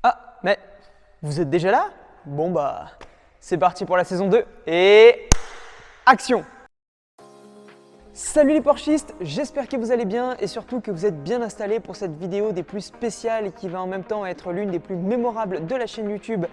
Ah, mais vous êtes déjà là? Bon bah, c'est parti pour la saison 2 et action! Salut les Porschistes, j'espère que vous allez bien et surtout que vous êtes bien installés pour cette vidéo des plus spéciales et qui va en même temps être l'une des plus mémorables de la chaîne YouTube.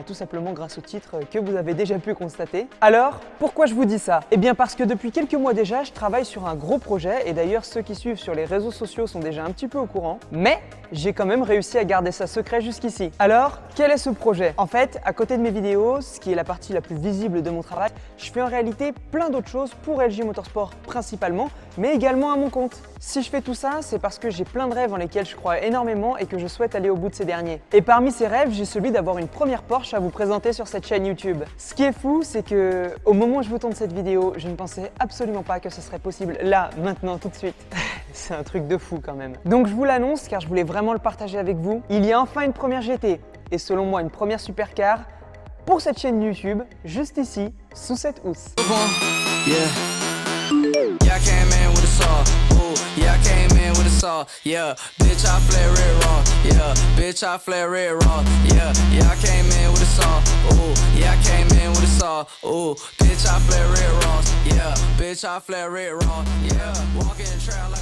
Tout simplement grâce au titre que vous avez déjà pu constater. Alors, pourquoi je vous dis ça? Eh bien parce que depuis quelques mois déjà, je travaille sur un gros projet et d'ailleurs ceux qui suivent sur les réseaux sociaux sont déjà un petit peu au courant. Mais j'ai quand même réussi à garder ça secret jusqu'ici. Alors, quel est ce projet? En fait, à côté de mes vidéos, ce qui est la partie la plus visible de mon travail, je fais en réalité plein d'autres choses pour LG Motorsport principalement, mais également à mon compte. Si je fais tout ça, c'est parce que j'ai plein de rêves en lesquels je crois énormément et que je souhaite aller au bout de ces derniers. Et parmi ces rêves, j'ai celui d'avoir une première Porsche à vous présenter sur cette chaîne YouTube. Ce qui est fou, c'est que au moment où je vous tourne cette vidéo, je ne pensais absolument pas que ce serait possible là, maintenant, tout de suite. C'est un truc de fou quand même. Donc je vous l'annonce car je voulais vraiment le partager avec vous. Il y a enfin une première GT et selon moi une première supercar pour cette chaîne YouTube, juste ici, sous cette housse. Yeah, I came in with a saw. Ooh, yeah, I came in with a saw. Yeah, bitch, I flare red raw. Yeah, bitch, I flare red raw. Yeah, yeah, I came in with a saw. Ooh, yeah, I came in with a saw. Ooh, bitch, I flare red raw. Yeah, bitch, I flare red raw. Yeah, walking trail like.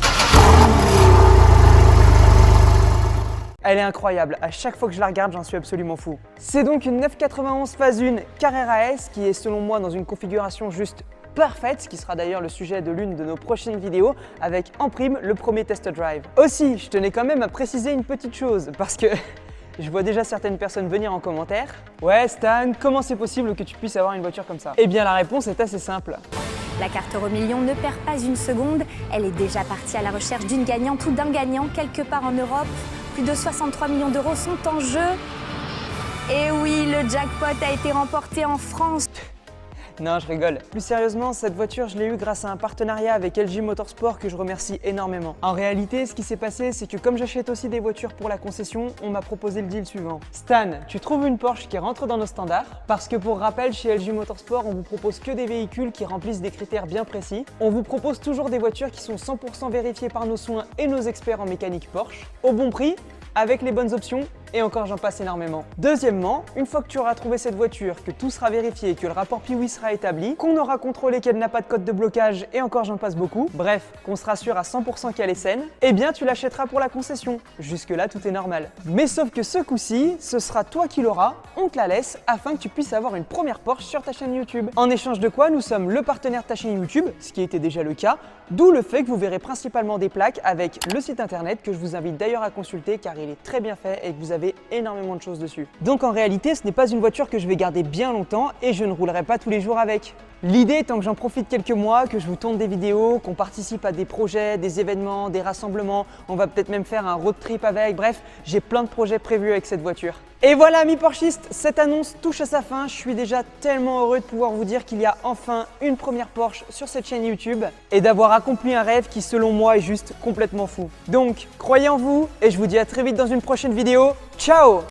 Elle est incroyable, à chaque fois que je la regarde, j'en suis absolument fou. C'est donc une 991 phase 1 Carrera S qui est selon moi dans une configuration juste parfaite, ce qui sera d'ailleurs le sujet de l'une de nos prochaines vidéos, avec en prime le premier test drive. Aussi, je tenais quand même à préciser une petite chose, parce que je vois déjà certaines personnes venir en commentaire. Ouais Stan, comment c'est possible que tu puisses avoir une voiture comme ça? Eh bien la réponse est assez simple. La carte euro million ne perd pas une seconde, elle est déjà partie à la recherche d'une gagnante ou d'un gagnant quelque part en Europe. Plus de 63 millions d'euros sont en jeu. Et oui, le jackpot a été remporté en France. Non, je rigole. Plus sérieusement, cette voiture, je l'ai eue grâce à un partenariat avec LG Motorsport que je remercie énormément. En réalité, ce qui s'est passé, c'est que comme j'achète aussi des voitures pour la concession, on m'a proposé le deal suivant. Stan, tu trouves une Porsche qui rentre dans nos standards, parce que pour rappel, chez LG Motorsport, on vous propose que des véhicules qui remplissent des critères bien précis. On vous propose toujours des voitures qui sont 100% vérifiées par nos soins et nos experts en mécanique Porsche, au bon prix, avec les bonnes options, et encore j'en passe énormément. Deuxièmement, une fois que tu auras trouvé cette voiture, que tout sera vérifié, que le rapport Piwi sera établi, qu'on aura contrôlé qu'elle n'a pas de code de blocage, et encore j'en passe beaucoup, bref, qu'on sera sûr à 100% qu'elle est saine, eh bien tu l'achèteras pour la concession. Jusque là tout est normal. Mais sauf que ce coup-ci, ce sera toi qui l'auras, on te la laisse, afin que tu puisses avoir une première Porsche sur ta chaîne YouTube. En échange de quoi, nous sommes le partenaire de ta chaîne YouTube, ce qui était déjà le cas, d'où le fait que vous verrez principalement des plaques avec le site internet que je vous invite d'ailleurs à consulter car il est très bien fait et que vous avez énormément de choses dessus. Donc en réalité, ce n'est pas une voiture que je vais garder bien longtemps et je ne roulerai pas tous les jours avec. L'idée étant que j'en profite quelques mois, que je vous tourne des vidéos, qu'on participe à des projets, des événements, des rassemblements, on va peut-être même faire un road trip avec, bref, j'ai plein de projets prévus avec cette voiture. Et voilà amis Porschistes, cette annonce touche à sa fin, je suis déjà tellement heureux de pouvoir vous dire qu'il y a enfin une première Porsche sur cette chaîne YouTube et d'avoir accompli un rêve qui selon moi est juste complètement fou. Donc, croyez en vous et je vous dis à très vite dans une prochaine vidéo, ciao!